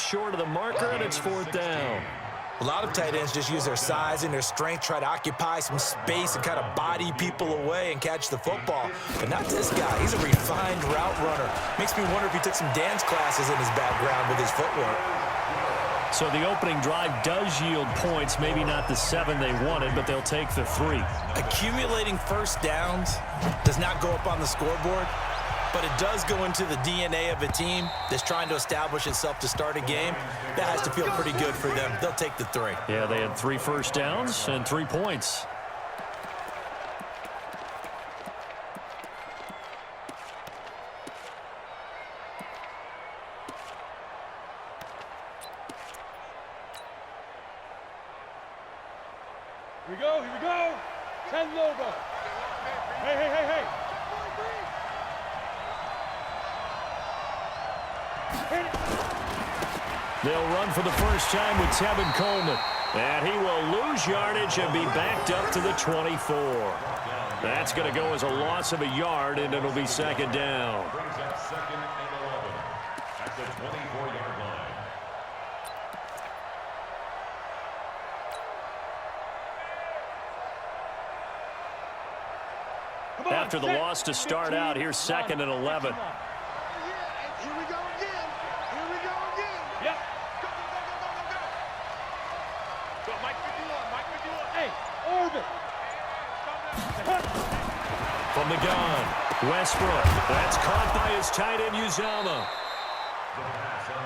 short of the marker, and it's 4th down. A lot of tight ends just use their size and their strength, try to occupy some space and kind of body people away and catch the football. But not this guy. He's a refined route runner. Makes me wonder if he took some dance classes in his background with his footwork. So the opening drive does yield points, maybe not the 7 they wanted, but they'll take the 3. Accumulating first downs does not go up on the scoreboard, but it does go into the DNA of a team that's trying to establish itself to start a game. That has to feel pretty good for them. They'll take the 3. Yeah, they had 3 first downs and 3 points. Here we go, here we go. 10 Lobo. Hey, hey, hey, hey. They'll run for the first time with Tevin Coleman. And he will lose yardage and be backed up to the 24. That's going to go as a loss of a yard, and it'll be 2nd down. Brings up 2nd and 11 at the 24-yard line. After the loss to start out, here's 2nd and 11. Here we go again. Here we go again. Yep. Go, go, go, go, go, go. Go, Mike 51. Mike 51. Hey, orbit. From the gun, Westbrook. That's caught by his tight end, Uzama.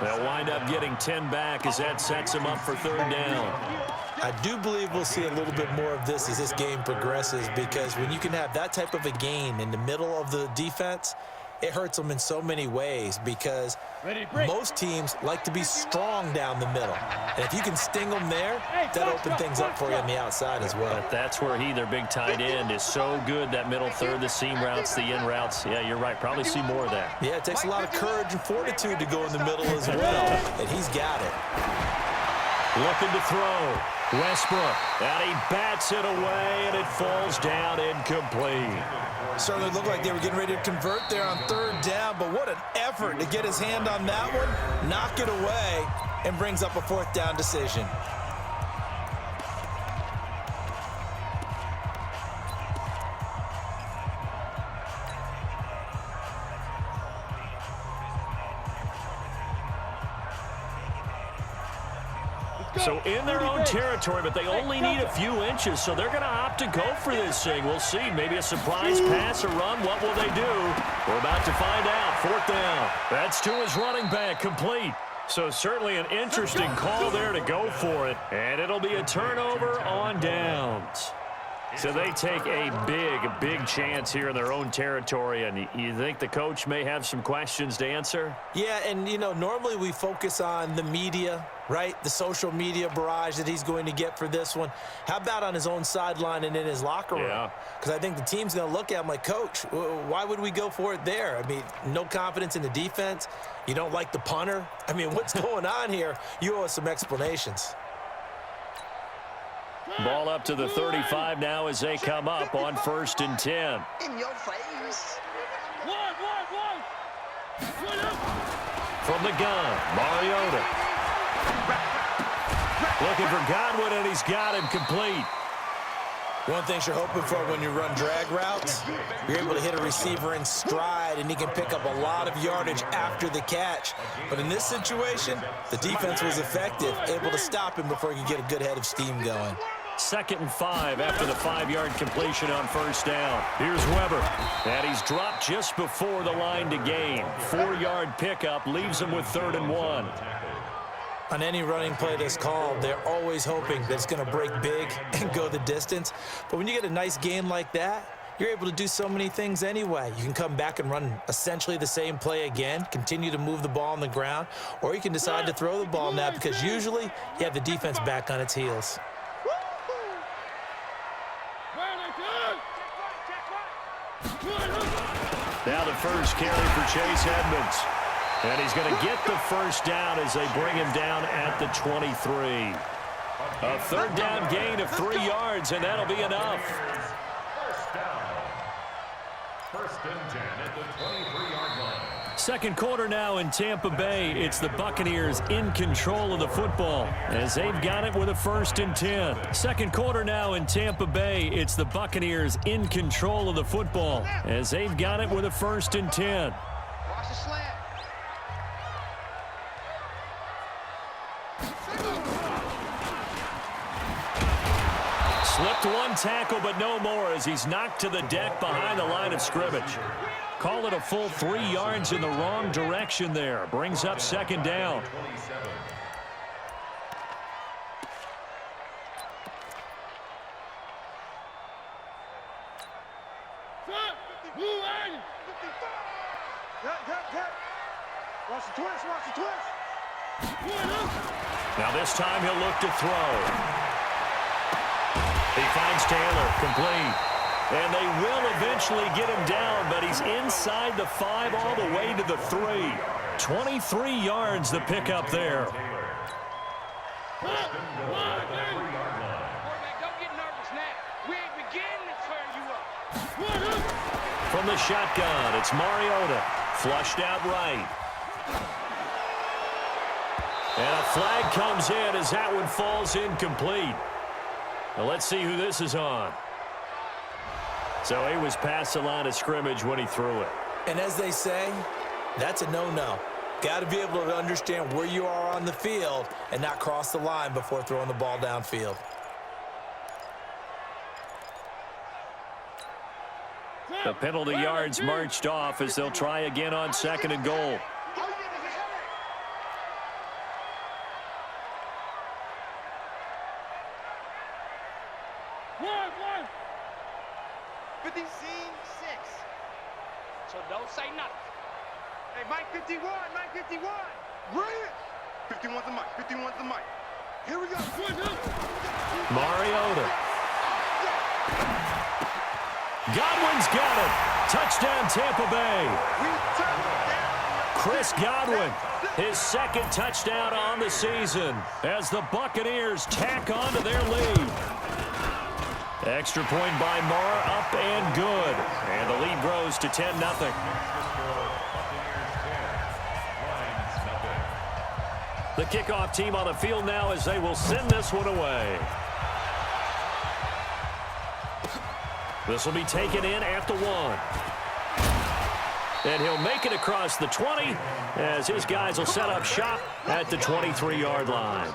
They'll wind up getting 10 back as that sets him up for 3rd down. I do believe we'll see a little bit more of this as this game progresses, because when you can have that type of a gain in the middle of the defense, it hurts them in so many ways, because most teams like to be strong down the middle. And if you can sting them there, that'll open things up for you on the outside as well. But that's where their big tight end, is so good, that middle third, the seam routes, the in routes. Yeah, you're right. Probably see more of that. Yeah, it takes a lot of courage and fortitude to go in the middle as well, and he's got it. Looking to throw. Westbrook, and he bats it away, and it falls down incomplete. Certainly looked like they were getting ready to convert there on 3rd down, but what an effort to get his hand on that one, knock it away, and brings up a 4th down decision. So in their own territory, but they only need a few inches, so they're going to opt to go for this thing. We'll see. Maybe a surprise pass or run. What will they do? We're about to find out. 4th down. That's to his running back, complete. So certainly an interesting call there to go for it, and it'll be a turnover on downs. So they take a big chance here in their own territory, and you think the coach may have some questions to answer? Yeah, and, you know, normally we focus on the media, right? The social media barrage that he's going to get for this one. How about on his own sideline and in his locker room? Yeah. Because I think the team's going to look at him like, Coach, why would we go for it there? I mean, no confidence in the defense. You don't like the punter. I mean, what's going on here? You owe us some explanations. Ball up to the 35 now as they come up on 1st and 10. In your face. One. From the gun, Mariota. Looking for Godwin, and he's got him complete. One thing you're hoping for when you run drag routes, you're able to hit a receiver in stride, and he can pick up a lot of yardage after the catch. But in this situation, the defense was effective, able to stop him before he could get a good head of steam going. 2nd and 5 after the 5-yard completion on 1st down. Here's Weber, and he's dropped just before the line to gain. 4-yard pickup leaves him with 3rd and 1. On any running play that's called, they're always hoping that it's going to break big and go the distance. But when you get a nice gain like that, you're able to do so many things anyway. You can come back and run essentially the same play again, continue to move the ball on the ground, or you can decide to throw the ball now, because usually you have the defense back on its heels. Now the first carry for Chase Edmonds. And he's going to get the first down as they bring him down at the 23. A 3rd down gain of 3 yards, and that'll be enough. First down. 1st and 10 at the 23-yard line. Second quarter now in Tampa Bay. It's the Buccaneers in control of the football as they've got it with a 1st and 10. Second quarter now in Tampa Bay. It's the Buccaneers in control of the football as they've got it with a 1st and 10. Watch the slant. Slipped one tackle, but no more as he's knocked to the deck behind the line of scrimmage. Call it a full 3 yards in the wrong direction there. Brings up 2nd down. Watch the twist, watch the twist. Now this time he'll look to throw. He finds Taylor, complete. And they will eventually get him down, but he's inside the 5 all the way to the 3. 23 yards the pickup there. Quarterback, don't get nervous now. We ain't beginning to turn you up. From the shotgun, it's Mariota. Flushed out right. And a flag comes in as that one falls incomplete. Now let's see who this is on. So he was past the line of scrimmage when he threw it. And as they say, that's a no-no. Got to be able to understand where you are on the field and not cross the line before throwing the ball downfield. The penalty yards marched off as they'll try again on 2nd and goal. 56. So don't say nothing. Hey, Mike 51, Mike 51. Bring it. 51's the mic, 51's the mic. Here we go. Mariota. Godwin's got it. Touchdown, Tampa Bay. Chris Godwin, his 2nd touchdown on the season as the Buccaneers tack on to their lead. Extra point by Marr, up and good. And the lead grows to 10-0. The kickoff team on the field now as they will send this one away. This will be taken in at the 1. And he'll make it across the 20 as his guys will set up shop at the 23-yard line.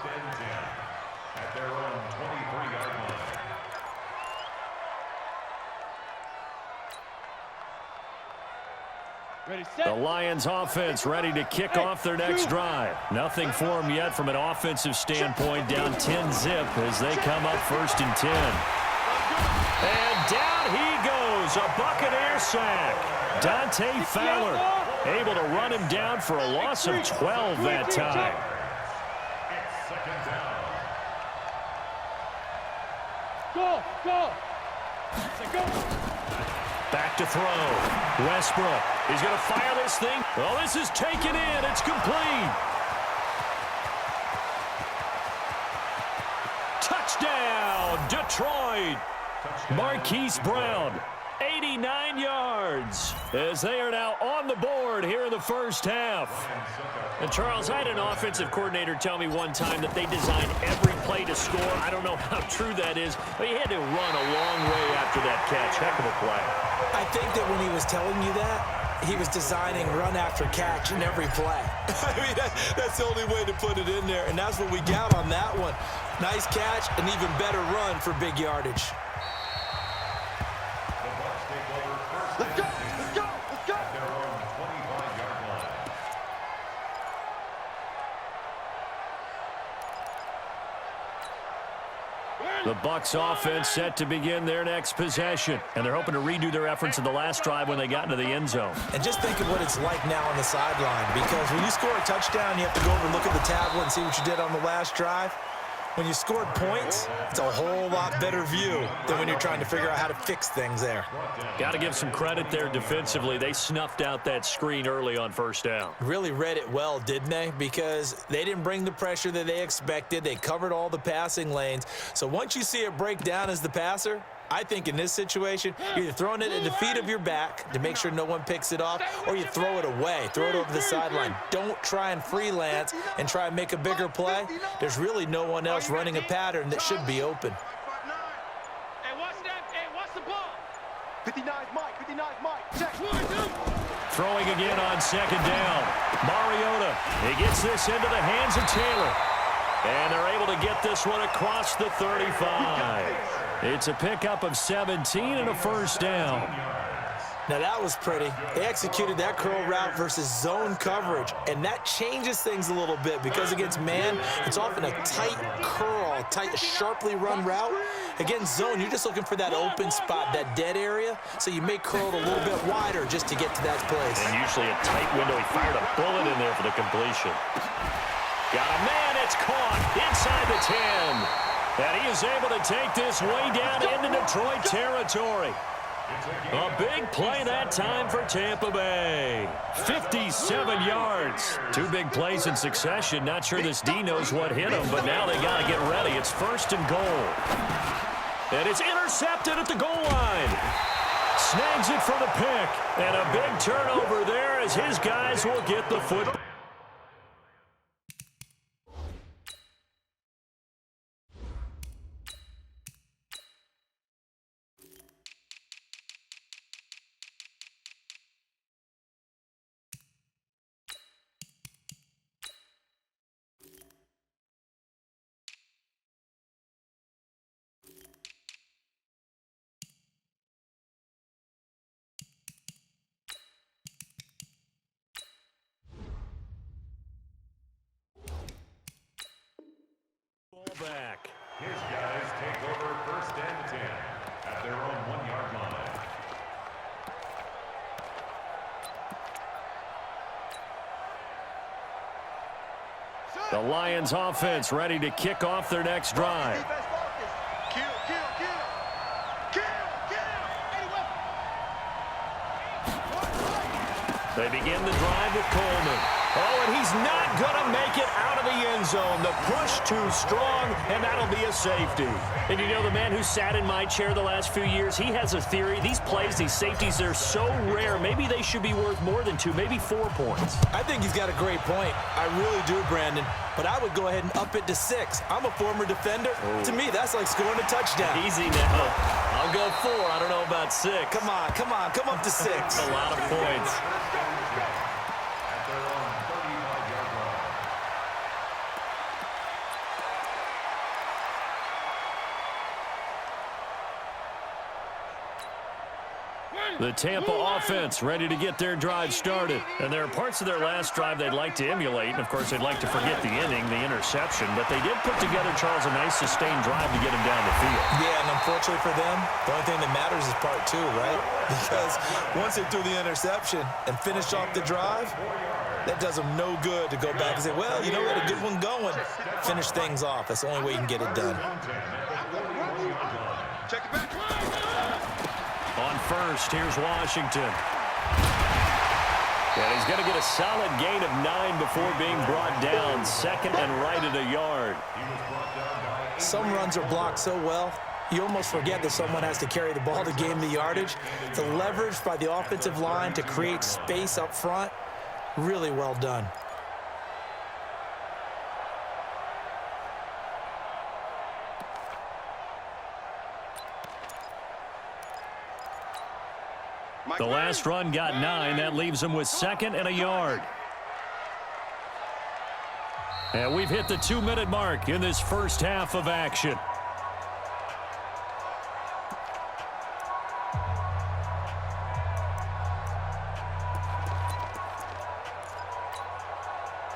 The Lions offense ready to kick off their next drive. Nothing for them yet from an offensive standpoint, down 10-zip as they come up 1st and 10. And down he goes, a Buccaneer sack. Dante Fowler able to run him down for a loss of 12 that time. Go. Back to throw. Westbrook. He's going to fire this thing. Well, this is taken in. It's complete. Touchdown, Detroit. Marquise Brown, 89 yards, as they are now on the board here in the first half. And, Charles, I had an offensive coordinator tell me one time that they design every play to score. I don't know how true that is, but he had to run a long way after that catch. Heck of a play. I think that when he was telling you that, he was designing run after catch in every play. I mean, that's the only way to put it in there, and that's what we got on that one. Nice catch, an even better run for big yardage. Let's go. The Bucs offense set to begin their next possession, and they're hoping to redo their efforts in the last drive when they got into the end zone. And just think of what it's like now on the sideline, because when you score a touchdown, you have to go over and look at the tablet and see what you did on the last drive. When you scored points, it's a whole lot better view than when you're trying to figure out how to fix things there. Got to give some credit there defensively. They snuffed out that screen early on 1st down. Really read it well, didn't they? Because they didn't bring the pressure that they expected. They covered all the passing lanes. So once you see it break down as the passer, I think in this situation, you're either throwing it at the feet of your back to make sure no one picks it off, or you throw it away, throw it over the sideline. Don't try and freelance and try and make a bigger play. There's really no one else running a pattern that should be open. Hey, watch that. Hey, watch the ball. 59 Mike, 59 Mike. Check. Throwing again on second down. Mariota, he gets this into the hands of Taylor. And they're able to get this one across the 35. It's a pickup of 17 and a first down. Now that was pretty. They executed that curl route versus zone coverage, and that changes things a little bit because against man, it's often a tight curl, tight, sharply run route. Against zone, you're just looking for that open spot, that dead area, so you may curl it a little bit wider just to get to that place. And usually a tight window. He fired a bullet in there for the completion. Got a man, it's caught inside the 10. And he is able to take this way down into Detroit territory. A big play that time for Tampa Bay. 57 yards. Two big plays in succession. Not sure this D knows what hit him, but now they got to get ready. It's first and goal. And it's intercepted at the goal line. Snags it for the pick. And a big turnover there as his guys will get the football. Back. His guys take over first and 10 at their own 1-yard line. The Lions offense ready to kick off their next drive. Kill. They begin the drive with Coleman. Oh, and he's not going to make it out of the end zone. The push too strong, and that'll be a safety. And you know, the man who sat in my chair the last few years, he has a theory. These plays, these safeties, they're so rare. Maybe they should be worth more than 2, maybe 4 points. I think he's got a great point. I really do, Brandon. But I would go ahead and up it to 6. I'm a former defender. Oh. To me, that's like scoring a touchdown. Easy now. I'll go 4. I don't know about 6. Come on. Come up to 6. That's a lot of points. At their own 35-yard line. The Tampa offense ready to get their drive started. And there are parts of their last drive they'd like to emulate. And, of course, they'd like to forget the inning, the interception. But they did put together, Charles, a nice sustained drive to get him down the field. Yeah, and unfortunately for them, the only thing that matters is part 2, right? Because once they threw the interception and finished off the drive, that does them no good to go back and say, well, you know, we had a good one going. Finish things off. That's the only way you can get it done. Check it back. On first, here's Washington. And he's going to get a solid gain of 9 before being brought down. Second and right at a yard. Some runs are blocked so well, you almost forget that someone has to carry the ball to gain the yardage. The leverage by the offensive line to create space up front, really well done. The last run got 9. That leaves him with second and a yard. And we've hit the 2-minute mark in this first half of action.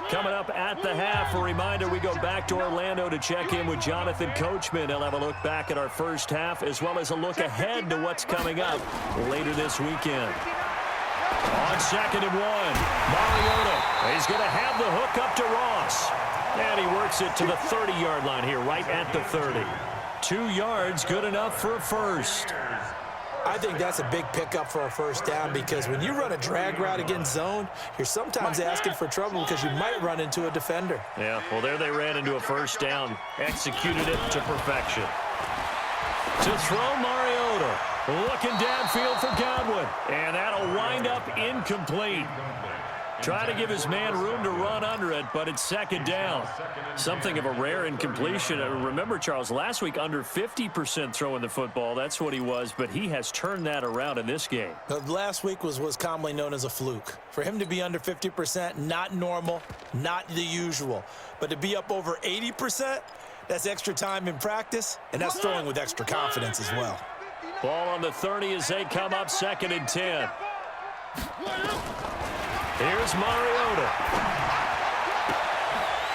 Coming up at the half, a reminder, we go back to Orlando to check in with Jonathan Coachman. He'll have a look back at our first half as well as a look ahead to what's coming up later this weekend. On second and 1, Mariota. He's going to have the hook up to Ross. And he works it to the 30-yard line here, right at the 30. 2 yards, good enough for a first. I think that's a big pickup for a first down because when you run a drag route against zone, you're sometimes asking for trouble because you might run into a defender. Yeah, well, there they ran into a first down. Executed it to perfection. To throw, Mariota. Mariota looking downfield for Godwin. And that'll wind up incomplete. Trying to give his man room to run under it, but it's second down. Something of a rare incompletion. Remember, Charles, last week under 50% throwing the football. That's what he was, but he has turned that around in this game. Last week was commonly known as a fluke. For him to be under 50%, not normal, not the usual. But to be up over 80%, that's extra time in practice, and that's throwing with extra confidence as well. Ball on the 30 as they come up, 2nd and 10. Here's Mariota.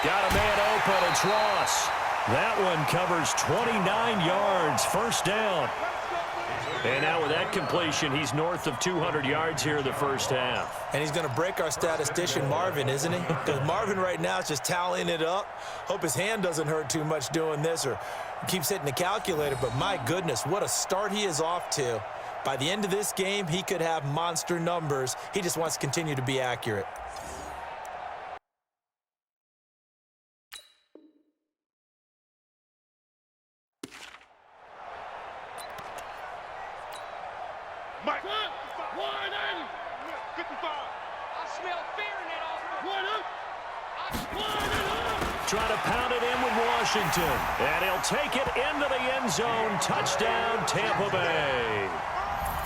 Got a man open. It's Ross. That one covers 29 yards. First down. And now with that completion, he's north of 200 yards here in the first half. And he's going to break our statistician, Marvin, isn't he? Because Marvin right now is just tallying it up. Hope his hand doesn't hurt too much doing this or keeps hitting the calculator. But my goodness, what a start he is off to. By the end of this game, he could have monster numbers. He just wants to continue to be accurate. Mike. 180. 55. I smell fear in that offense. Trying to pound it in with Washington. And he'll take it into the end zone. Touchdown, Tampa Bay.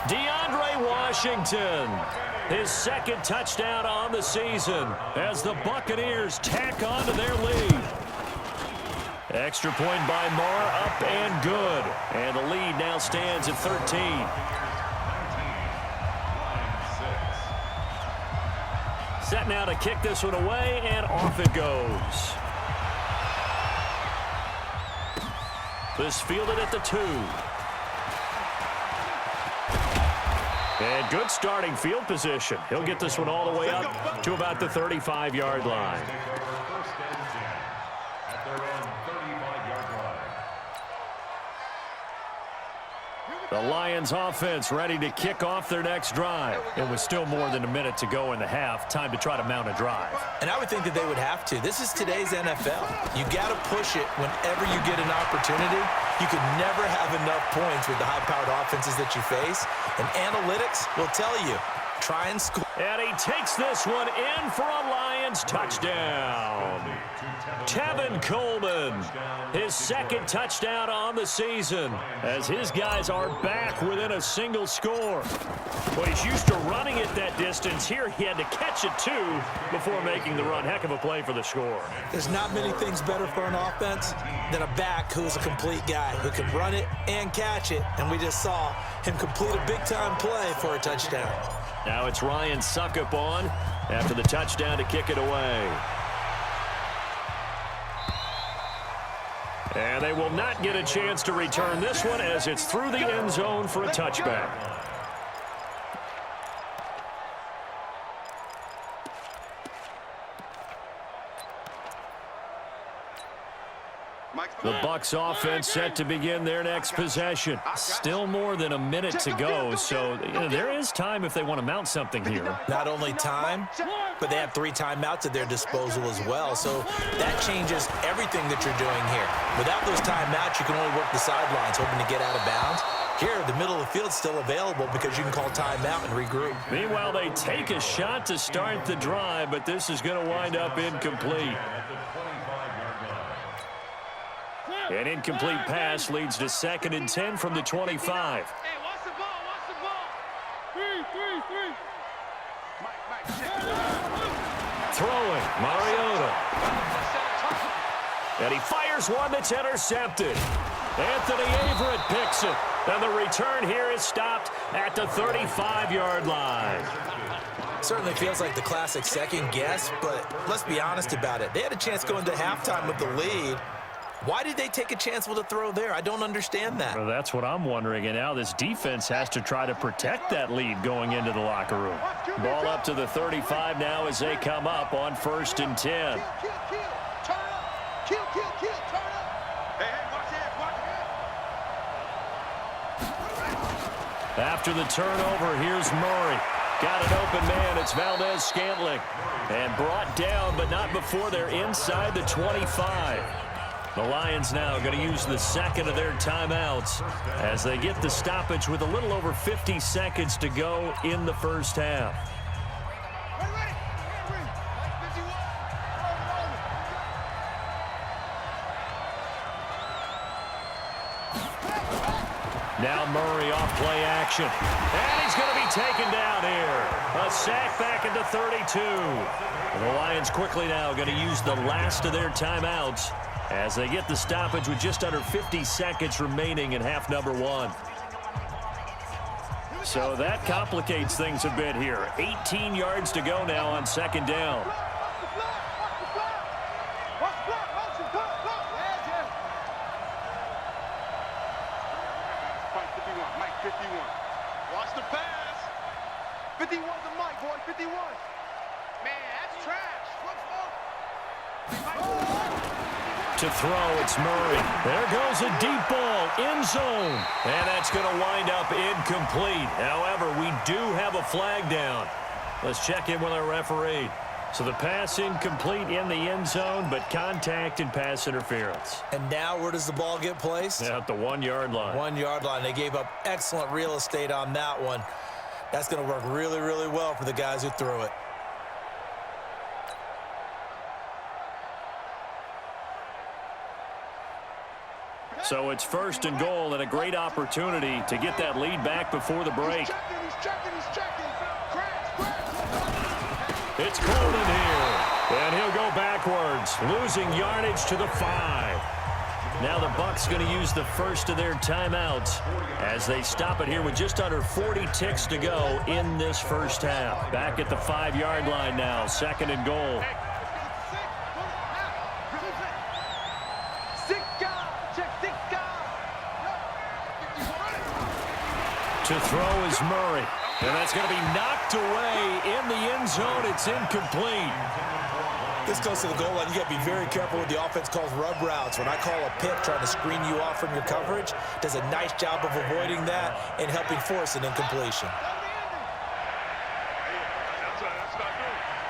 DeAndre Washington, his second touchdown on the season as the Buccaneers tack on to their lead. Extra point by Marr, up and good. And the lead now stands at 13. Set now to kick this one away, and off it goes. This fielded at the 2. And good starting field position. He'll get this one all the way up to about the 35-yard line. The Lions offense ready to kick off their next drive. It was still more than a minute to go in the half. Time to try to mount a drive. And I would think that they would have to. This is today's NFL. You got to push it whenever you get an opportunity. You can never have enough points with the high-powered offenses that you face. And analytics will tell you, try and score. And he takes this one in for a Lions touchdown. Tevin Coleman, his second touchdown on the season, as his guys are back within a single score. Well, he's used to running it that distance. Here he had to catch it, too, before making the run. Heck of a play for the score. There's not many things better for an offense than a back who's a complete guy who can run it and catch it. And we just saw him complete a big-time play for a touchdown. Now it's Ryan Suckup on after the touchdown to kick it away. And they will not get a chance to return this one as it's through the end zone for a touchback. The Bucs offense set to begin their next possession. Still more than a minute to go, so there is time if they want to mount something here. Not only time, but they have 3 timeouts at their disposal as well, so that changes everything that you're doing here. Without those timeouts, you can only work the sidelines, hoping to get out of bounds. Here, the middle of the field is still available because you can call timeout and regroup. Meanwhile, they take a shot to start the drive, but this is going to wind up incomplete. An incomplete pass leads to 2nd and 10 from the 25. Hey, watch the ball, watch the ball. 3. Throwing, Mariota. And he fires one that's intercepted. Anthony Averett picks it. And the return here is stopped at the 35-yard line. Certainly feels like the classic second guess, but let's be honest about it. They had a chance going to halftime with the lead. Why did they take a chance with a throw there? I don't understand that. Well, that's what I'm wondering. And now this defense has to try to protect that lead going into the locker room. Ball up to the 35 now as they come up on 1st and 10. Turn up. Kill, turn up. Hey, watch it. After the turnover, here's Murray. Got an open man. It's Valdez-Scantling. And brought down, but not before they're inside the 25. The Lions now going to use the second of their timeouts as they get the stoppage with a little over 50 seconds to go in the first half. Now Murray off play action. And he's going to be taken down here. A sack back into 32. And the Lions quickly now going to use the last of their timeouts as they get the stoppage with just under 50 seconds remaining in half number 1. So that complicates things a bit here. 18 yards to go now on second down. Mike 51. Watch the pass. 51 to Mike, boy. 51. Man, that's trash. To throw, it's Murray. There goes a deep ball, end zone. And that's going to wind up incomplete. However, we do have a flag down. Let's check in with our referee. So the pass incomplete in the end zone, but contact and pass interference. And now where does the ball get placed? At the 1 yard line. 1 yard line. They gave up excellent real estate on that one. That's going to work really, really well for the guys who threw it. So it's first and goal and a great opportunity to get that lead back before the break. He's checking. It's cold in here. And he'll go backwards, losing yardage to the 5. Now the Bucs going to use the first of their timeouts as they stop it here with just under 40 ticks to go in this first half. Back at the 5 yard line now, second and goal. To throw is Murray. And that's going to be knocked away in the end zone. It's incomplete. This goes to the goal line. You got to be very careful with the offense calls rub routes. When I call a pick trying to screen you off from your coverage, does a nice job of avoiding that and helping force an incompletion.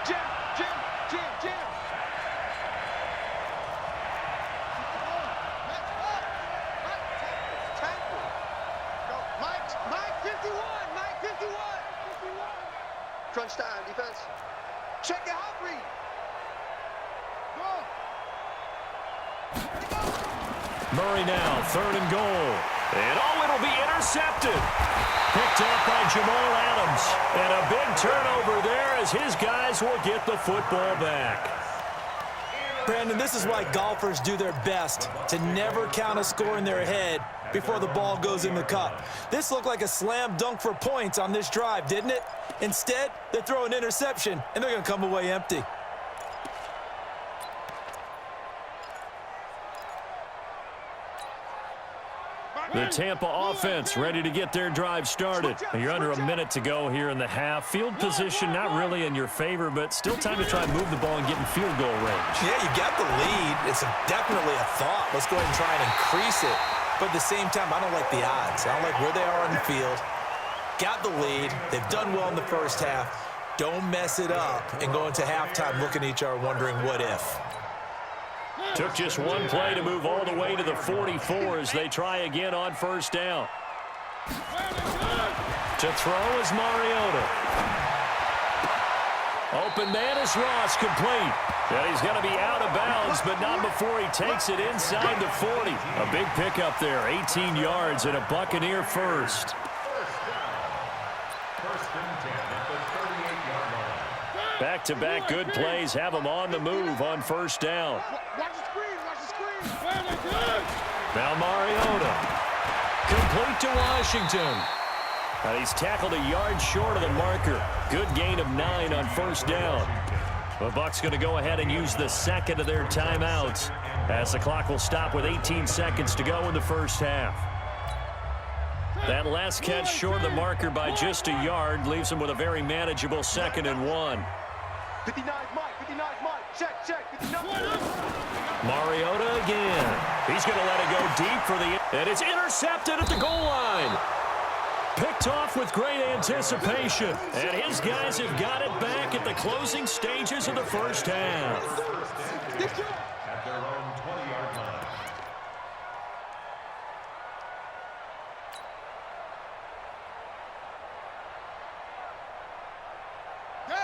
Jim. Mike 51. Crunch time, defense. Check it out, read. Murray now, third and goal. And it'll be intercepted. Picked up by Jamal Adams. And a big turnover there as his guys will get the football back. Brandon, this is why golfers do their best to never count a score in their head before the ball goes in the cup. This looked like a slam dunk for points on this drive, didn't it? Instead, they throw an interception, and they're going to come away empty. The Tampa offense ready to get their drive started. You're under a minute to go here in the half. Field position not really in your favor, but still time to try and move the ball and get in field goal range. Yeah, you got the lead. It's definitely a thought. Let's go ahead and try and increase it. But at the same time, I don't like the odds. I don't like where they are on the field. Got the lead. They've done well in the first half. Don't mess it up and go into halftime looking at each other wondering what if. Took just one play to move all the way to the 44 as they try again on first down. To throw is Mariota. Open man is Ross, complete. And he's going to be out of bounds, but not before he takes it inside the 40. A big pickup there, 18 yards and a Buccaneer first. Back-to-back good plays have him on the move on first down. Watch the screen. Now Mariota. Complete to Washington. And he's tackled a yard short of the marker. Good gain of 9 on first down. The Bucs going to go ahead and use the second of their timeouts as the clock will stop with 18 seconds to go in the first half. That last catch short of the marker by just a yard leaves him with a very manageable 2nd and 1. 59 Mike. Check. 59. Mariota again. He's going to let it go deep for the... And it's intercepted at the goal line. Picked off with great anticipation. And his guys have got it back at the closing stages of the first half. At their own 20-yard line.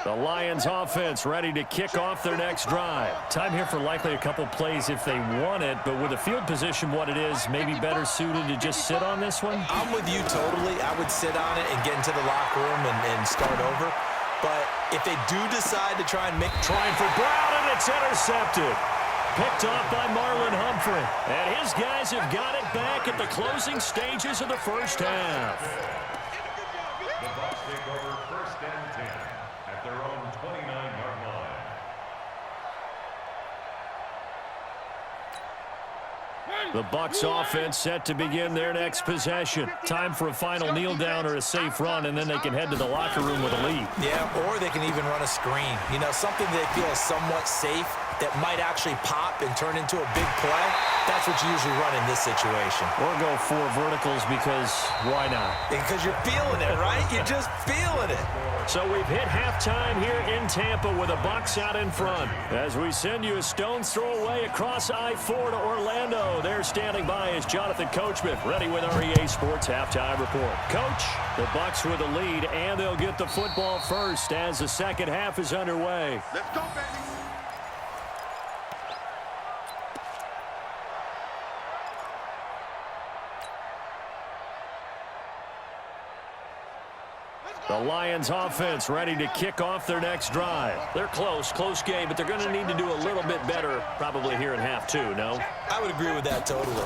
The Lions offense ready to kick off their next drive. Time here for likely a couple plays if they want it, but with the field position what it is, maybe better suited to just sit on this one? I'm with you totally. I would sit on it and get into the locker room and start over. But if they do decide to try and trying for Brown, and it's intercepted. Picked off by Marlon Humphrey. And his guys have got it back at the closing stages of the first half. The Bucs take over first and 10 at their own 29-yard line. The Bucs offense set to begin their next possession. Time for a final kneel down or a safe run, and then they can head to the locker room with a lead. Yeah, or they can even run a screen. You know, something they feel is somewhat safe that might actually pop and turn into a big play. That's what you usually run in this situation. Or go 4 verticals because why not? Because you're feeling it, right? You're just feeling it. So we've hit halftime here in Tampa with the Bucs out in front. As we send you a stone's throw away across I-4 to Orlando. There standing by is Jonathan Coachman, ready with our EA Sports Halftime Report. Coach, the Bucs with the lead, and they'll get the football first as the second half is underway. Let's go, baby. The Lions offense ready to kick off their next drive. They're close game, but they're going to need to do a little bit better probably here in half 2, no? I would agree with that totally.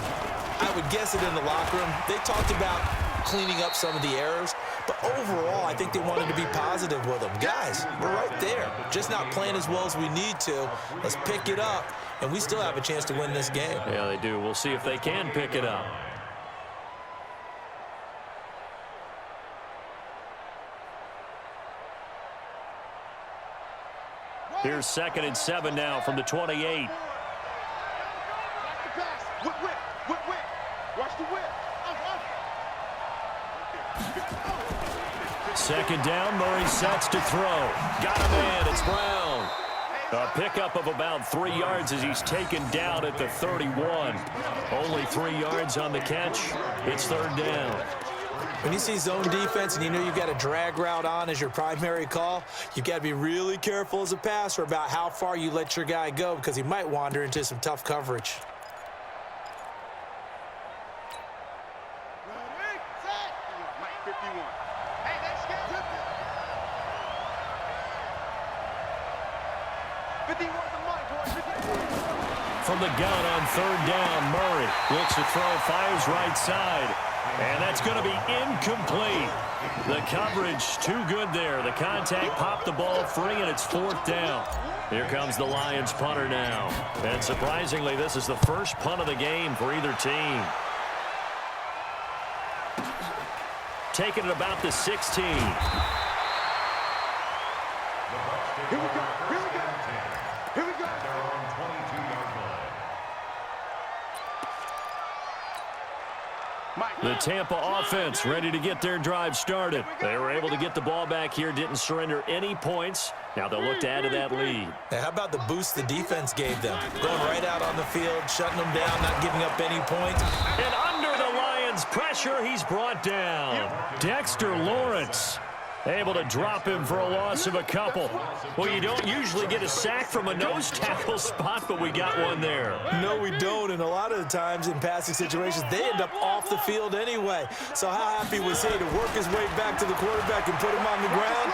I would guess it in the locker room. They talked about cleaning up some of the errors, but overall, I think they wanted to be positive with them. Guys, we're right there. Just not playing as well as we need to. Let's pick it up, and we still have a chance to win this game. Yeah, they do. We'll see if they can pick it up. Here's 2nd and 7 now from the 28. Whip. Watch the whip. Second down, Murray sets to throw. Got a man, it's Brown. A pickup of about 3 yards as he's taken down at the 31. Only 3 yards on the catch. It's 3rd down. When you see zone defense and you know you've got a drag route on as your primary call, you've got to be really careful as a passer about how far you let your guy go because he might wander into some tough coverage. Ready, set. Mike 51. Hey, that's good. 51 to Mike, boy. 51. From the gun on 3rd down, Murray looks to throw, fires right side. And that's going to be incomplete. The coverage too good there. The contact popped the ball free, and it's 4th down. Here comes the Lions punter now. And surprisingly, this is the first punt of the game for either team. Taking it about the 16. Here we go. Here we go. Their own 22-yard line. The Tampa offense ready to get their drive started. They were able to get the ball back here, didn't surrender any points. Now they'll look to add to that lead. Now, how about the boost the defense gave them? Going right out on the field, shutting them down, not giving up any points. And under the Lions' pressure, he's brought down. Dexter Lawrence able to drop him for a loss of a couple. Well, you don't usually get a sack from a nose tackle spot, but we got one there. No, we don't, and a lot of the times in passing situations, they end up off the field anyway. So how happy was he to work his way back to the quarterback and put him on the ground?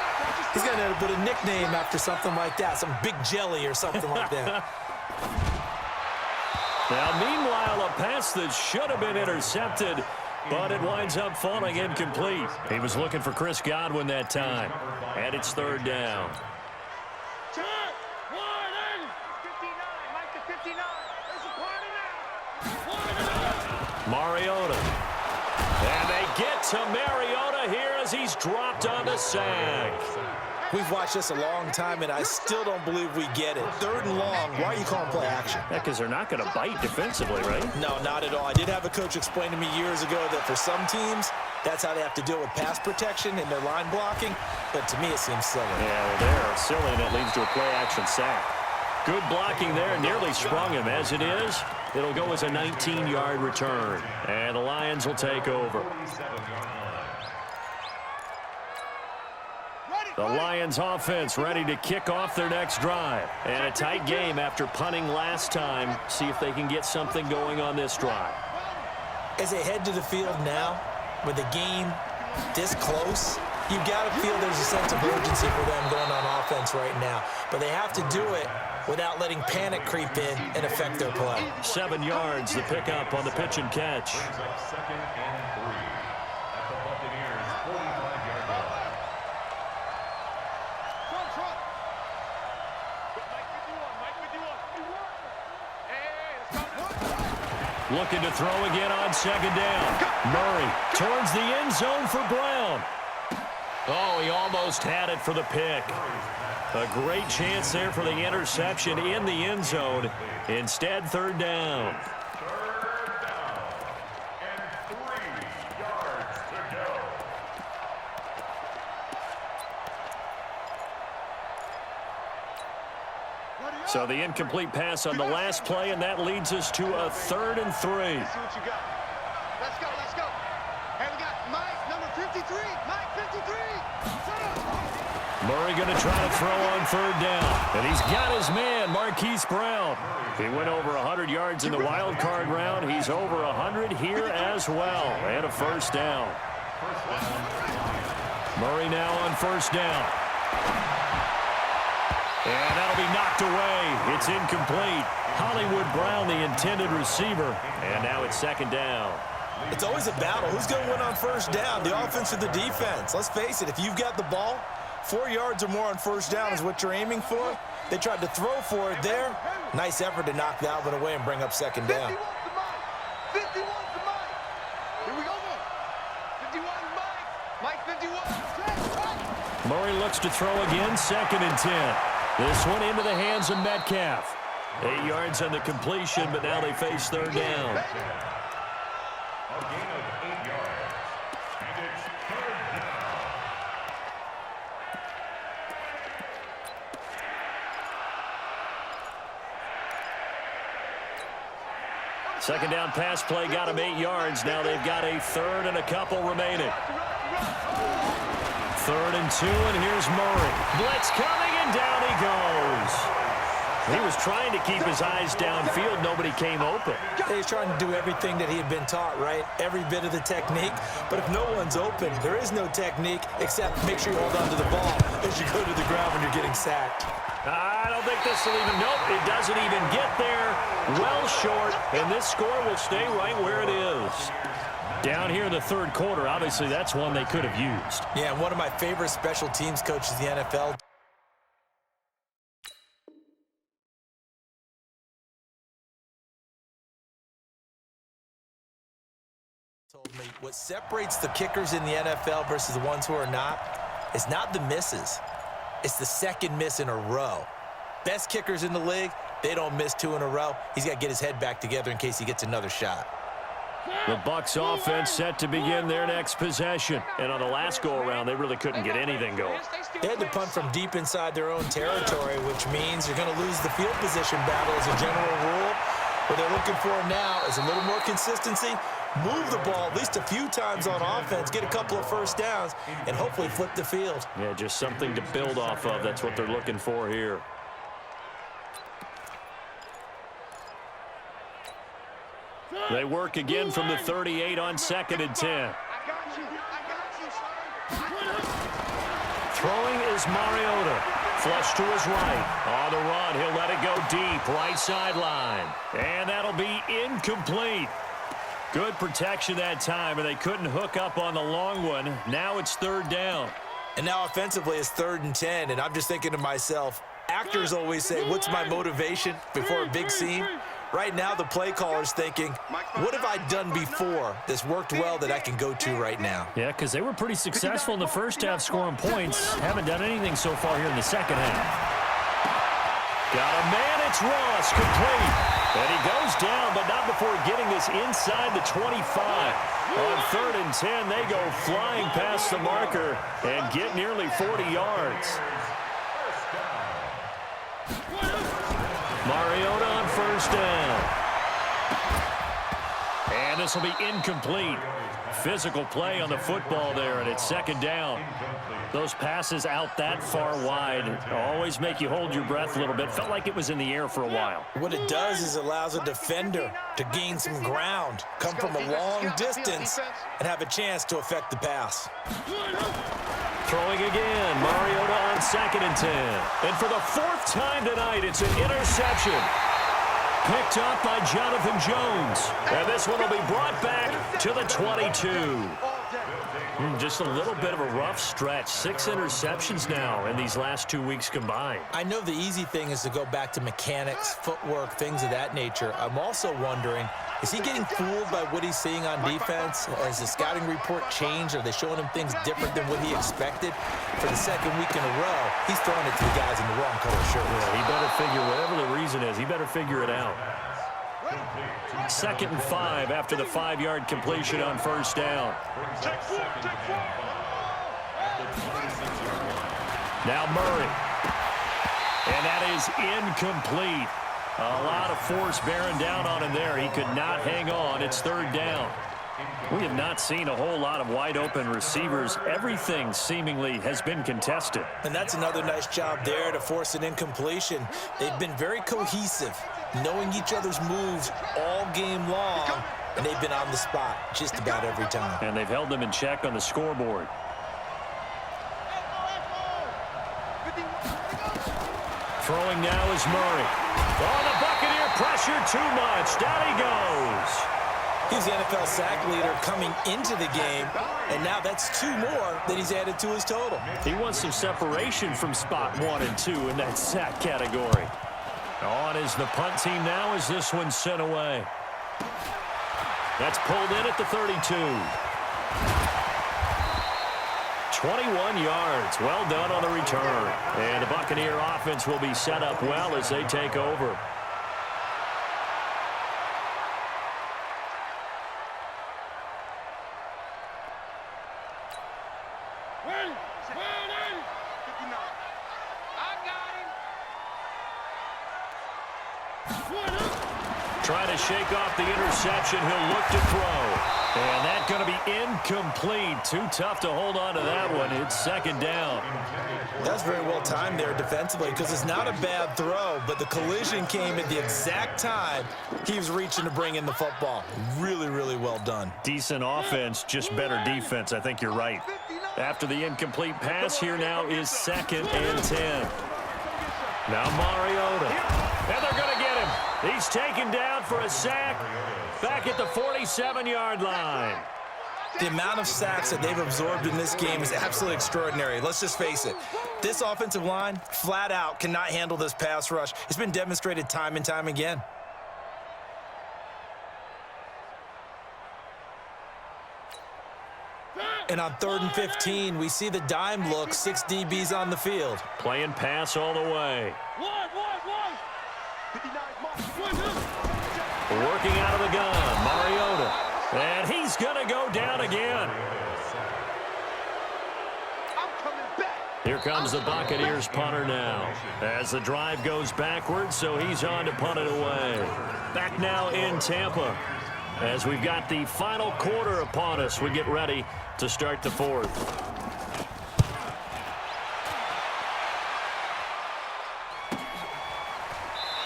He's going to end up with a nickname after something like that, some Big Jelly or something like that. Now, meanwhile, a pass that should have been intercepted, but it winds up falling incomplete. He was looking for Chris Godwin that time, and it's 3rd down. 2, 1, 59. Mike to 59. There's a party now. Mariota. And they get to Mariota here as he's dropped on the sack. We've watched this a long time, and I still don't believe we get it. 3rd and long, why are you calling play action? Yeah, because they're not going to bite defensively, right? No, not at all. I did have a coach explain to me years ago that for some teams, that's how they have to deal with pass protection and their line blocking, but to me it seems silly. Yeah, well, they're silly, and it leads to a play-action sack. Good blocking there, nearly sprung him. As it is, it'll go as a 19-yard return, and the Lions will take over. The Lions offense ready to kick off their next drive. And a tight game after punting last time. See if they can get something going on this drive. As they head to the field now, with the game this close, you've got to feel there's a sense of urgency for them going on offense right now. But they have to do it without letting panic creep in and affect their play. 7 yards, the pickup on the pitch and catch. Brings up 2nd and 3 at the Buccaneers' 45-yard line. Looking to throw again on 2nd down. Murray towards the end zone for Brown. Oh, he almost had it for the pick. A great chance there for the interception in the end zone. Instead, 3rd down. 3rd down and 3 yards to go. So the incomplete pass on the last play, and that leads us to a 3rd and 3. Let's see what you got. Let's go, let's go. Hey, we got Mike, number 53. Mike, 53. Murray going to try to throw on 3rd down. And he's got his man, Marquise Brown. He went over 100 yards in the wild card round. He's over 100 here as well. And a 1st down. Murray now on 1st down. And that'll be knocked away. It's incomplete. Hollywood Brown, the intended receiver. And now it's 2nd down. It's always a battle. Who's going to win on 1st down, the offense or the defense? Let's face it, if you've got the ball, 4 yards or more on 1st down is what you're aiming for. They tried to throw for it there. Nice effort to knock that one away and bring up 2nd down. 51 to Mike. Here we go, man. 51 to Mike. Mike, 51. Murray looks to throw again, 2nd and 10. This one into the hands of Metcalf. 8 yards on the completion, but now they face 3rd down. A gain of 8 yards. And it's 3rd down. Second down pass play got him 8 yards. Now they've got a 3rd and a couple remaining. 3rd and 2, and here's Murray. Blitz coming, and down he goes. He was trying to keep his eyes downfield. Nobody came open. He was trying to do everything that he had been taught, right? Every bit of the technique. But if no one's open, there is no technique except make sure you hold on to the ball as you go to the ground when you're getting sacked. I don't think this will even, nope, it doesn't even get there. Well short, and this score will stay right where it is. Down here in the 3rd quarter, obviously that's one they could have used. Yeah, and one of my favorite special teams coaches in the NFL. Told me what separates the kickers in the NFL versus the ones who are not is not the misses. It's the 2nd miss in a row. Best kickers in the league, they don't miss 2 in a row. He's got to get his head back together in case he gets another shot. The Bucs offense set to begin their next possession. And on the last go-around, they really couldn't get anything going. They had to punt from deep inside their own territory, which means you're going to lose the field position battle as a general rule. What they're looking for now is a little more consistency, move the ball at least a few times on offense, get a couple of 1st downs, and hopefully flip the field. Yeah, just something to build off of. That's what they're looking for here. They work again from the 38 on 2nd and 10. Throwing is Mariota. Flush to his right. On the run, he'll let it go deep. Right sideline. And that'll be incomplete. Good protection that time, and they couldn't hook up on the long one. Now it's 3rd down. And now offensively it's 3rd and 10, and I'm just thinking to myself, actors always say, what's my motivation before a big scene? Right now the play caller's thinking, what have I done before that's worked well that I can go to right now? Yeah, because they were pretty successful in the first half scoring points. Haven't done anything so far here in the second half. Got a man, it's Ross, complete. And he goes down, but not before getting this inside the 25. On 3rd and 10, they go flying past the marker and get nearly 40 yards. Mariota on 1st down. And this will be incomplete. physical play on the football there, and it's second down. Those passes out that far wide always make you hold your breath a little bit. Felt like it was in the air for a while. What it does is allows a defender to gain some ground, come from a long distance, and have a chance to affect the pass. Throwing again, Mariota on 2nd and 10. And for the 4th time tonight, it's an interception. Picked up by Jonathan Jones. And this one will be brought back to the 22. Just a little bit of a rough stretch. 6 interceptions now in these last 2 weeks combined. I know the easy thing is to go back to mechanics, footwork, things of that nature. I'm also wondering, is he getting fooled by what he's seeing on defense? Has the scouting report changed? Are they showing him things different than what he expected? For the 2nd week in a row, he's throwing it to the guys in the wrong color shirts. Yeah, he better figure, whatever the reason is, he better figure it out. 2nd and 5 after the 5-yard completion on 1st down. Now Murray. And that is incomplete. A lot of force bearing down on him there. He could not hang on. It's 3rd down. We have not seen a whole lot of wide-open receivers. Everything seemingly has been contested. And that's another nice job there to force an incompletion. They've been very cohesive, knowing each other's moves all game long, and they've been on the spot just about every time. And they've held them in check on the scoreboard. Throwing now is Murray. Oh, the Buccaneer pressure too much. Down he goes. He's the NFL sack leader coming into the game, and now that's 2 more that he's added to his total. He wants some separation from spot 1 and 2 in that sack category. On is the punt team now as this one's sent away. That's pulled in at the 32. 21 yards. Well done on the return. And the Buccaneer offense will be set up well as they take over. Trying to shake off the interception. He'll look to throw. And that's going to be incomplete. Too tough to hold on to that one. It's 2nd down. That's very well timed there defensively because it's not a bad throw, but the collision came at the exact time he was reaching to bring in the football. Really, really well done. Decent offense, just better defense. I think you're right. After the incomplete pass, here now is 2nd and 10. Now Mariota. And they're going to get him. He's taken down for a sack back at the 47-yard line. The amount of sacks that they've absorbed in this game is absolutely extraordinary. Let's just face it. This offensive line, flat out, cannot handle this pass rush. It's been demonstrated time and time again. And on 3rd and 15, we see the dime look, 6 DBs on the field. Playing pass all the way. Working out of the gun, Mariota. And he's going to go down again. Here comes the Buccaneers punter now. As the drive goes backwards, so he's on to punt it away. Back now in Tampa. As we've got the final quarter upon us, we get ready to start the 4th.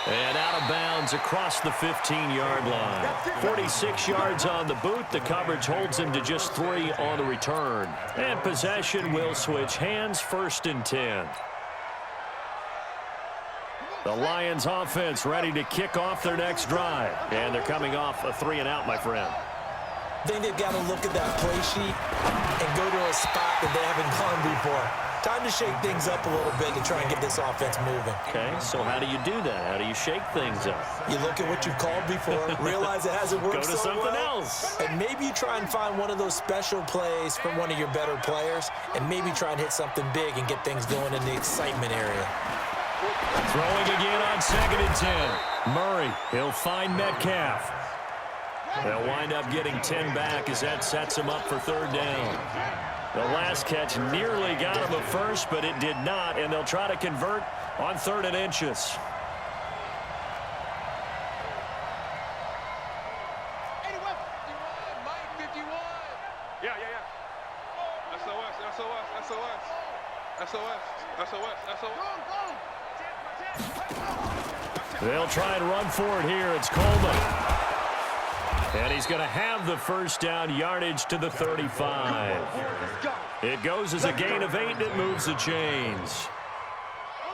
And out of bounds across the 15-yard line. 46 yards on the boot. The coverage holds him to just 3 on the return. And possession will switch hands, 1st and 10. The Lions offense ready to kick off their next drive. And they're coming off a 3-and-out, my friend. I think they've got to look at that play sheet and go to a spot that they haven't gone before. Time to shake things up a little bit to try and get this offense moving. Okay, so how do you do that? How do you shake things up? You look at what you've called before, realize it hasn't worked Go to so something well, else. and maybe you try and find one of those special plays from one of your better players, and maybe try and hit something big and get things going in the excitement area. Throwing again on 2nd and 10. Murray, he'll find Metcalf. They'll wind up getting 10 back as that sets him up for 3rd down. The last catch nearly got him a first, but it did not, and they'll try to convert on 3rd and inches. Yeah. SOS, SOS, SOS. SOS, SOS, SOS. They'll try and run for it here. It's Coleman. And he's going to have the first down, yardage to the 35. It goes as a gain of 8, and it moves the chains.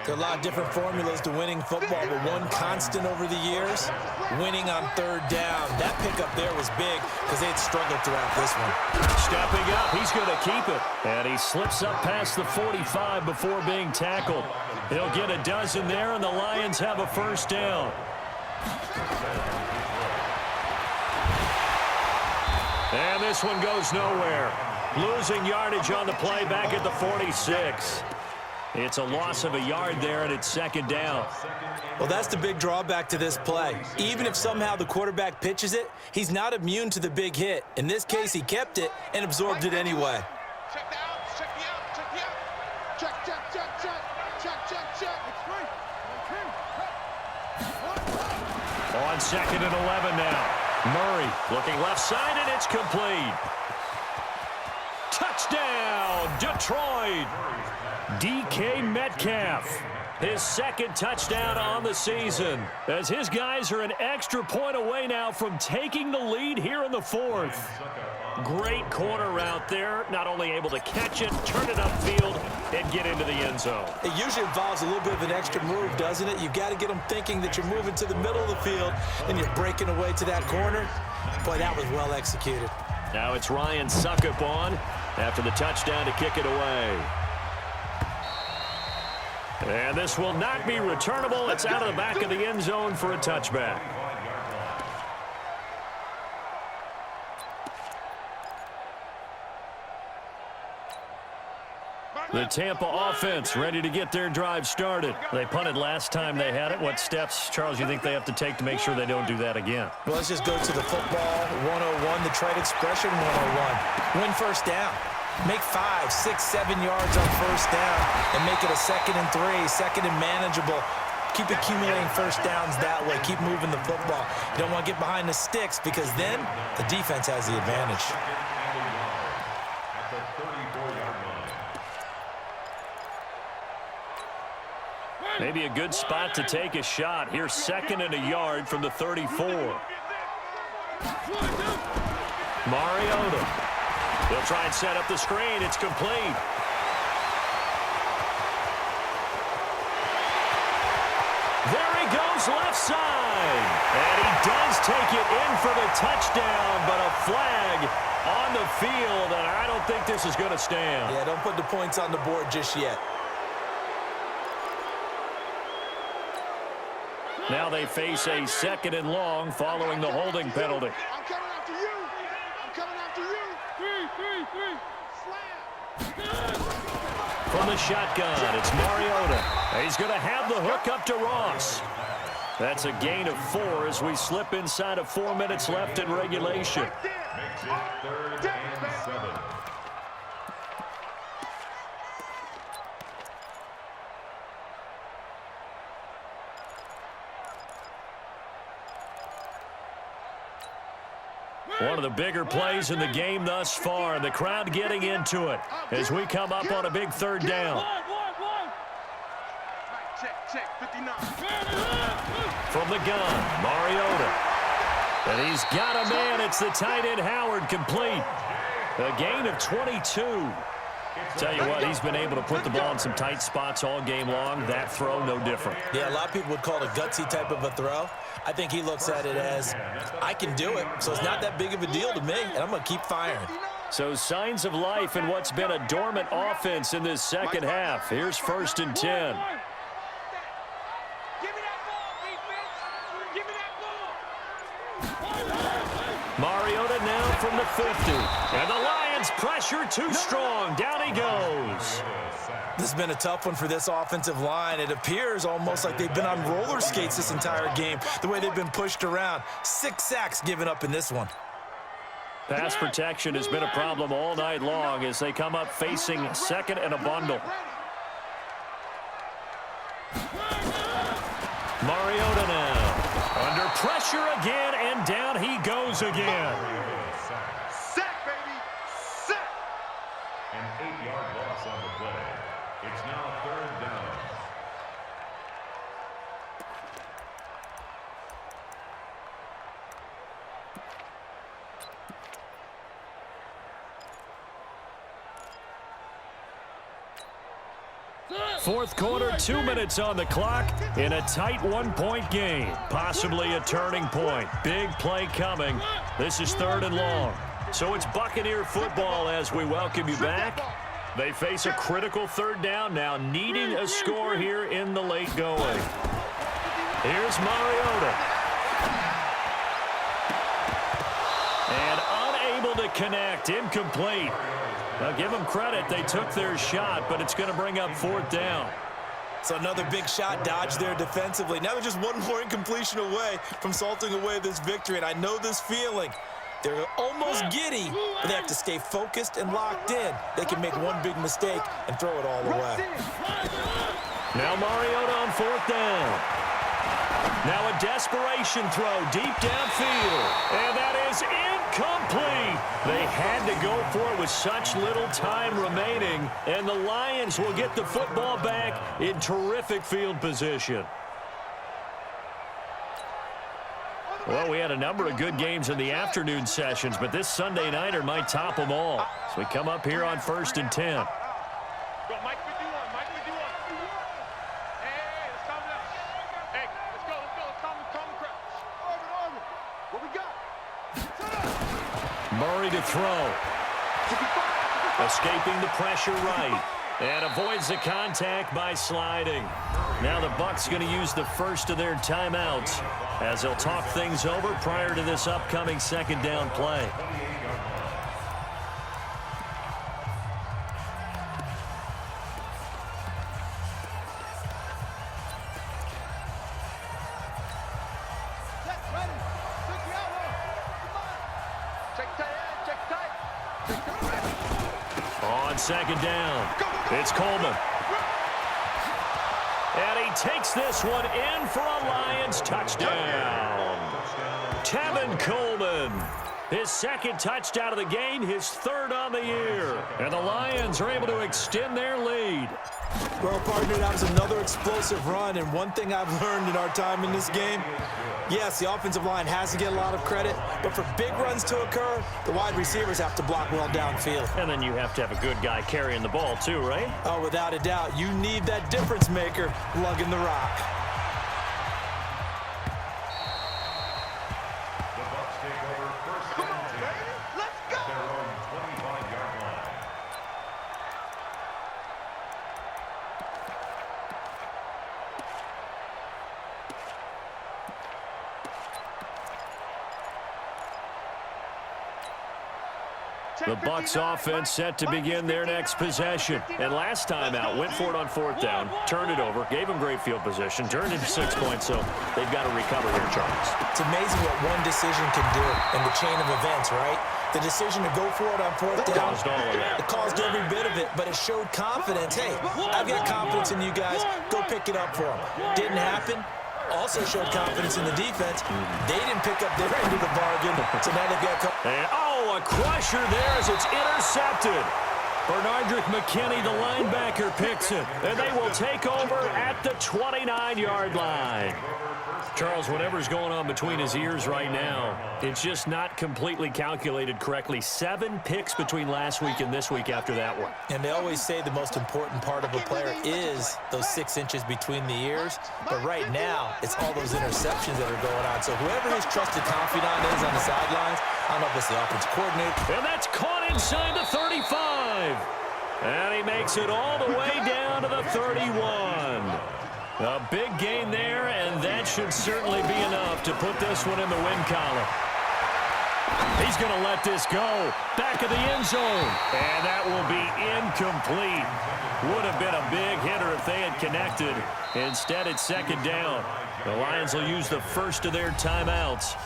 There are a lot of different formulas to winning football, but one constant over the years, winning on third down. That pickup there was big because they had struggled throughout this one. Stepping up, he's going to keep it. And he slips up past the 45 before being tackled. He'll get a dozen there, and the Lions have a first down. And this one goes nowhere. Losing yardage on the play back at the 46. It's a loss of a yard there, and it's second down. Well, that's the big drawback to this play. Even if somehow the quarterback pitches it, he's not immune to the big hit. In this case, he kept it and absorbed it anyway. Check the out, check the out, check the out. Check. It's free. On second and 11 now. Murray looking left side, and it's complete. Touchdown, Detroit. DK Metcalf, his second touchdown on the season, as his guys are an extra point away now from taking the lead here in the fourth. Great corner out there, not only able to catch it, turn it upfield, and get into the end zone. It usually involves a little bit of an extra move, doesn't it? You've got to get them thinking that you're moving to the middle of the field, and you're breaking away to that corner. Boy, that was well executed. Now it's Ryan Suckup on after the touchdown to kick it away. And this will not be returnable. It's out of the back of the end zone for a touchback. The Tampa offense ready to get their drive started. They punted last time they had it. What steps, Charles, you think they have to take to make sure they don't do that again? Well, let's just go to the football 101, the trade expression 101. Win first down. Make 5, 6, 7 yards on first down and make it a 2nd and 3, second and manageable. Keep accumulating first downs that way. Keep moving the football. You don't want to get behind the sticks because then the defense has the advantage. Maybe a good spot to take a shot. Here's 2nd and a yard from the 34. Mariota. They'll try and set up the screen. It's complete. There he goes left side. And he does take it in for the touchdown, but a flag on the field, and I don't think this is going to stand. Yeah, don't put the points on the board just yet. Now they face a 2nd and long following the holding penalty. I'm coming after you. I'm coming after you. Three. Slam. From the shotgun, it's Mariota. He's going to have the hook up to Ross. That's a gain of 4 as we slip inside of 4 minutes left in regulation. Makes it 3rd and 7. One of the bigger plays in the game thus far, and the crowd getting into it as we come up on a big 3rd down. Check, 59. From the gun, Mariota. And he's got a man. It's the tight end, Howard, complete. A gain of 22. Tell you what, he's been able to put the ball in some tight spots all game long. That throw, no different. Yeah, a lot of people would call it a gutsy type of a throw. I think he looks at it as, I can do it, so it's not that big of a deal to me, and I'm going to keep firing. So signs of life in what's been a dormant offense in this second half. Here's 1st and 10. Mariota now from the 50. And the Lions pressure too strong. Down he goes. This has been a tough one for this offensive line. It appears almost like they've been on roller skates this entire game, the way they've been pushed around. 6 sacks given up in this one. Pass protection has been a problem all night long as they come up facing 2nd and a bundle. Mariota now. Under pressure again, and down he goes again. Sack, baby. Fourth quarter, 2 minutes on the clock in a tight one-point game. Possibly a turning point. Big play coming. This is 3rd and long. So it's Buccaneer football as we welcome you back. They face a critical 3rd down now, needing a score here in the late going. Here's Mariota. And unable to connect. Incomplete. Now give them credit. They took their shot, but it's going to bring up 4th down. So another big shot dodged there defensively. Now they're just one more incompletion away from salting away this victory, and I know this feeling. They're almost giddy, but they have to stay focused and locked in. They can make one big mistake and throw it all away. Now Mariota on 4th down. Now a desperation throw deep downfield. And that is incomplete. They had to go for it with such little time remaining. And the Lions will get the football back in terrific field position. Well, we had a number of good games in the afternoon sessions, but this Sunday nighter might top them all. So we come up here on 1st and 10. Murray to throw. Escaping the pressure right. And avoids the contact by sliding. Now the Bucs going to use the first of their timeouts as they'll talk things over prior to this upcoming 2nd down play. On 2nd down, it's Coleman. And he takes this one in for a Lions touchdown. Tevin Coleman, his 2nd touchdown of the game, his 3rd on the year. And the Lions are able to extend their lead. Well, partner, that was another explosive run, and one thing I've learned in our time in this game, yes, the offensive line has to get a lot of credit, but for big runs to occur, the wide receivers have to block well downfield. And then you have to have a good guy carrying the ball too, right? Oh, without a doubt. You need that difference maker lugging the rock. The Bucs take over 1st and 10 at their own 25-yard line. The Bucs offense set to begin their next possession. And last time out, went for it on 4th down, turned it over, gave them great field position, turned into 6 points, so they've got to recover here, Charles. It's amazing what one decision can do in the chain of events, right? The decision to go for it on 4th down, Caused all of that. it caused every bit of it, but it showed confidence. Hey, I've got confidence in you guys. Go pick it up for them. Didn't happen. Also showed confidence in the defense. They didn't pick up their end of the bargain, so now they've got... And, a crusher there as it's intercepted. Bernardrick McKinney, the linebacker, picks it. And they will take over at the 29-yard line. Charles, whatever's going on between his ears right now, it's just not completely calculated correctly. 7 picks between last week and this week after that one. And they always say the most important part of a player is those 6 inches between the ears. But right now, it's all those interceptions that are going on. So whoever his trusted confidant is on the sidelines, I don't know if it's the offensive coordinator. And that's caught inside the 35. And he makes it all the way down to the 31. A big gain there, and that should certainly be enough to put this one in the win column. He's going to let this go. Back of the end zone. And that will be incomplete. Would have been a big hitter if they had connected. Instead, it's 2nd down. The Lions will use the first of their timeouts.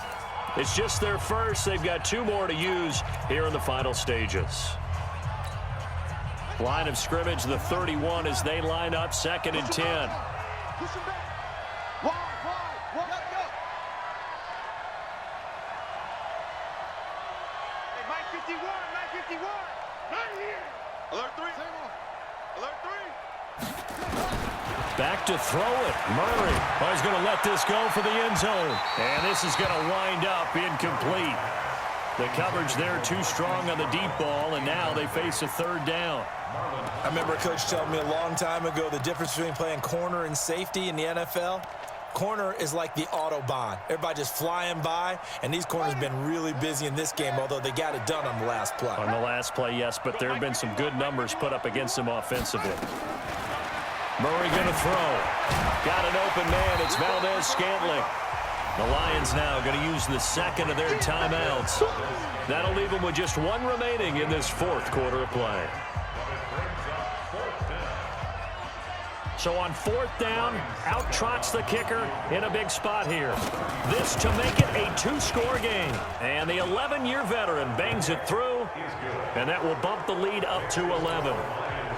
It's just their first. They've got 2 more to use here in the final stages. Line of scrimmage, the 31 as they line up 2nd and 10. Push him back. Wide. Go. Hey, Mike 51. Right here. Alert 3. Alert 3. Back to throw it. Murray. Oh, he's going to let this go for the end zone. And this is going to wind up incomplete. The coverage there too strong on the deep ball, and now they face a third down. I remember a coach telling me a long time ago the difference between playing corner and safety in the NFL. Corner is like the Autobahn. Everybody just flying by, and these corners have been really busy in this game, although they got it done on the last play. On the last play, yes, but there have been some good numbers put up against them offensively. Murray going to throw. Got an open man. It's Valdez-Scantling. The Lions now going to use the second of their timeouts. That'll leave them with just one remaining in this fourth quarter of play. So on fourth down, out trots the kicker in a big spot here. This to make it a two-score game. And the 11-year veteran bangs it through, and that will bump the lead up to 11.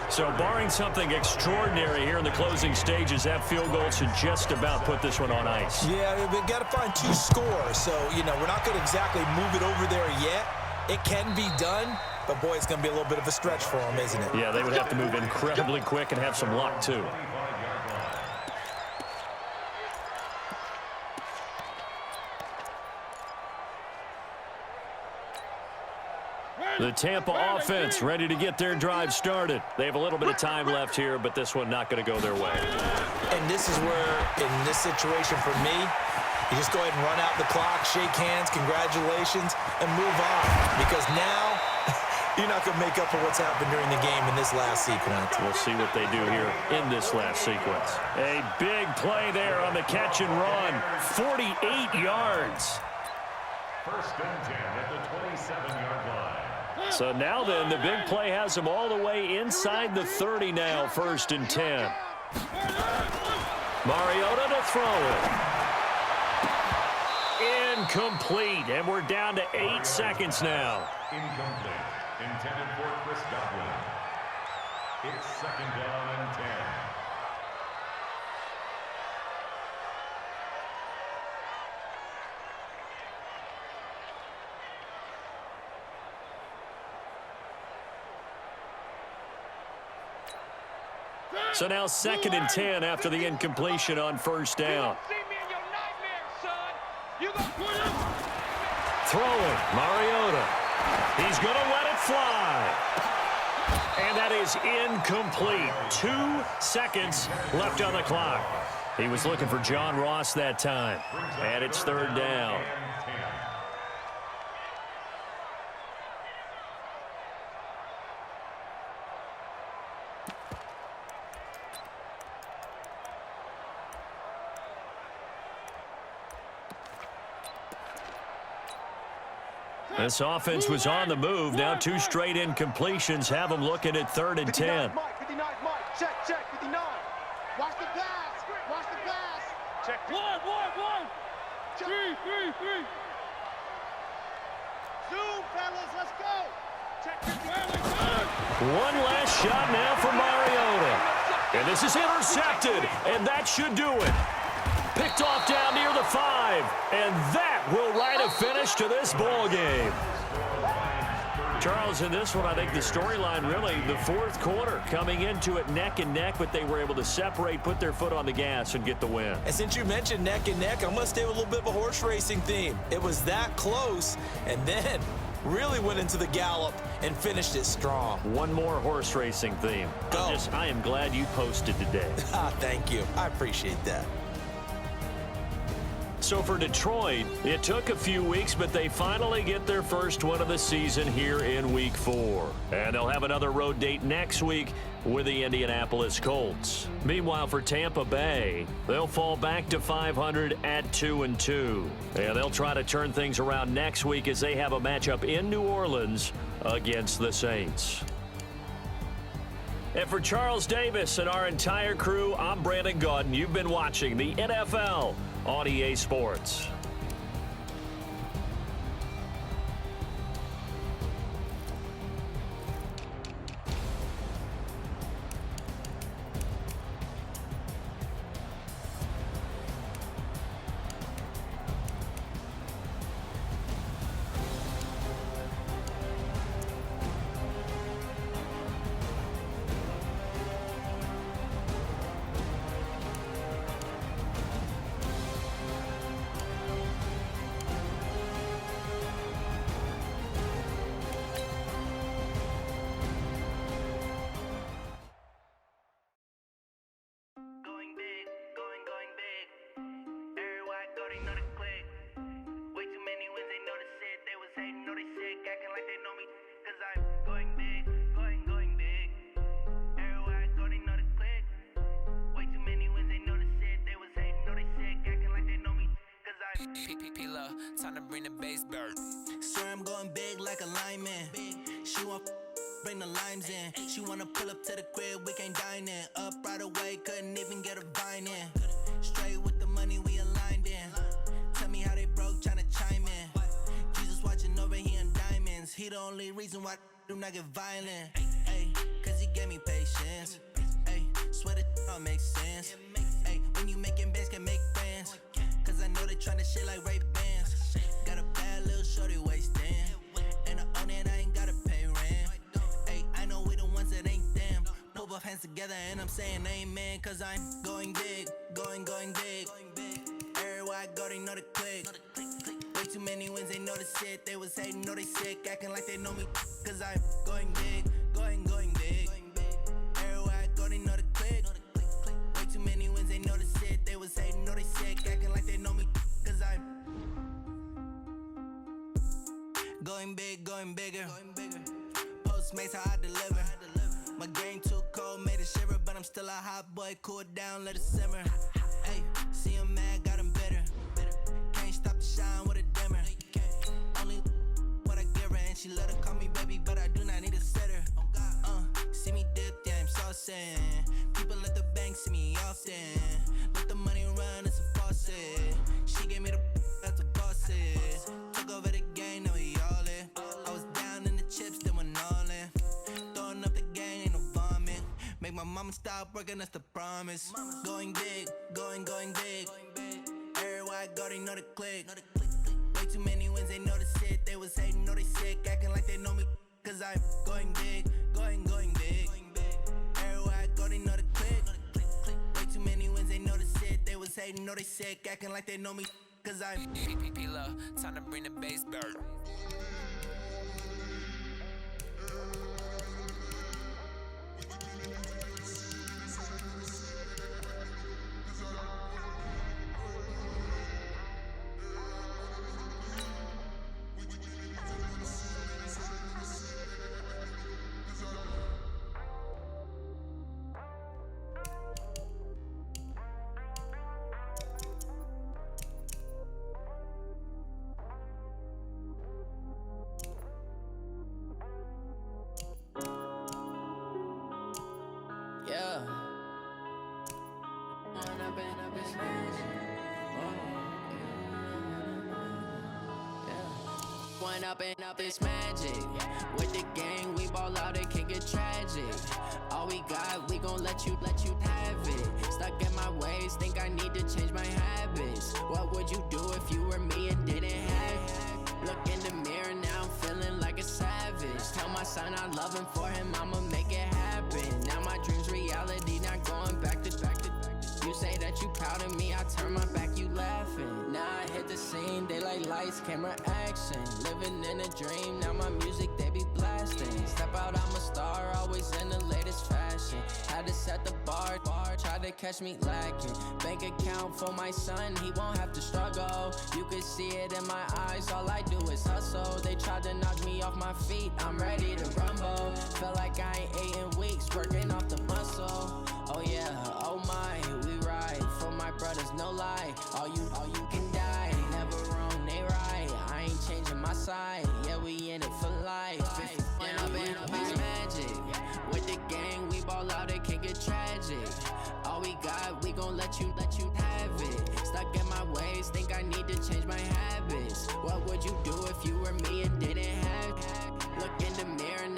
So barring something extraordinary here in the closing stages, that field goal should just about put this one on ice. Yeah, we've got to find two scores. So, we're not going to exactly move it over there yet. It can be done, but, boy, it's going to be a little bit of a stretch for them, isn't it? Yeah, they would have to move incredibly quick and have some luck, too. The Tampa offense ready to get their drive started. They have a little bit of time left here, but this one not going to go their way. And this is where, in this situation for me, you just go ahead and run out the clock, shake hands, congratulations, and move on. Because now, you're not going to make up for what's happened during the game in this last sequence. We'll see what they do here in this last sequence. A big play there on the catch and run. 48 yards. First and 10 at the 27-yard line. So now then, the big play has them all the way inside the 30 now, first and 10. Mariota to throw it. Incomplete, and we're down to 8 seconds now. Incomplete. Intended for Chris Godwin. It's second down and 10. So now second and 10 after the incompletion on first down. Throwing, Mariota. He's going to let it fly. And that is incomplete. 2 seconds left on the clock. He was looking for John Ross that time. And it's third down. This offense was on the move. Now 2 straight incompletions have them looking at third and 10. 59, Mike. Check, 59. Watch the pass. Watch the pass. Check. One. Three. Zoom, fellas. Let's go. Check. One last shot now for Mariota. And this is intercepted. And that should do it. Picked off down near the 5. And that will write a finish to this ball game. Charles, in this one, I think the storyline really, the fourth quarter, coming into it neck and neck, but they were able to separate, put their foot on the gas, and get the win. And since you mentioned neck and neck, I'm going to stay with a little bit of a horse racing theme. It was that close, and then really went into the gallop and finished it strong. One more horse racing theme. Go. I am glad you posted today. Thank you. I appreciate that. So for Detroit, it took a few weeks, but they finally get their first one of the season here in Week 4. And they'll have another road date next week with the Indianapolis Colts. Meanwhile, for Tampa Bay, they'll fall back to 500 at 2-2. And they'll try to turn things around next week as they have a matchup in New Orleans against the Saints. And for Charles Davis and our entire crew, I'm Brandon Gaudin. You've been watching the NFL on EA Sports. Time to bring the bass bird. Swear I'm going big like a lineman. She want bring the limes in. She wanna pull up to the crib, we can't dine in. Up right away, couldn't even get a vine in. Straight with the money we aligned in. Tell me how they broke, tryna chime in. Jesus watching over here in diamonds. He the only reason why I do not get violent. Ay, cause he gave me patience. Ay, swear that all makes sense. Ay, when you making bands, can make friends. Cause I know they tryna shit like Ray-Bans. Got a bad little shorty wasting. And I own it, I ain't gotta pay rent. Ay, I know we the ones that ain't them. Pull both hands together and I'm saying amen. Cause I'm going big, going big. Everywhere I go, they know the click. Way too many wins, they know the shit. They was hating, know they sick, acting like they know me. Cause I'm going big, going big. Everywhere I go, they know the click. Way too many wins, they know the shit. They was hating, know they sick, acting like they know me. Cause I'm going big, going bigger. Postmates, how I deliver. My game too cold, made it shiver. But I'm still a hot boy, cool it down, let it simmer. Hey, see him mad, got him bitter. Can't stop the shine with a dimmer. Only what I give her, and she let her call me baby, but I do not need a sitter. See me dip, yeah, I'm saucing. People at the bank see me often. Let the money run, it's a faucet. She gave me the that's a boss it. Took over the game, now we all in. I was down in the chips, then went all in. Throwing up the gang, ain't no vomit. Make my mama stop working, that's the promise. Going big, going big. Everywhere I go, they know the click. Way too many wins, they know the shit. They was hating, know they sick, acting like they know me. Cause I'm going big, going big. Everywhere I go, they know the click. Way too many wins, they know the shit. They was hating, know they sick, acting like they know me. Cause I'm Time to bring the bass bird. Up it's magic. With the gang, we ball out, it can get tragic. All we got, we gon' let you have it. Stuck in my ways, think I need to change my habits. What would you do if you were me and didn't have it? Look in the mirror, now I'm feeling like a savage. Tell my son I love him, for him I'ma make it happen. Now my dream's reality, not going back to. You say that you proud of me, I turn my back, you laughing. Now I hit the scene, they like lights, camera, action. Living in a dream, now my music, they be blasting. Step out, I'm a star, always in the latest fashion. Had to set the bar, try to catch me lacking. Bank account for my son, he won't have to struggle. You can see it in my eyes, all I do is hustle. They tried to knock me off my feet, I'm ready to rumble. Felt like I ain't ate in weeks, working off the muscle. Oh yeah, oh my, we ride for my brothers, no lie. All you can die, never wrong, they right. I ain't changing my side, yeah, we in it for life. When up it's magic. With the gang, we ball out, it can get tragic. All we got, we gon' let you have it. Stuck in my ways, think I need to change my habits. What would you do if you were me and didn't have it? Look in the mirror,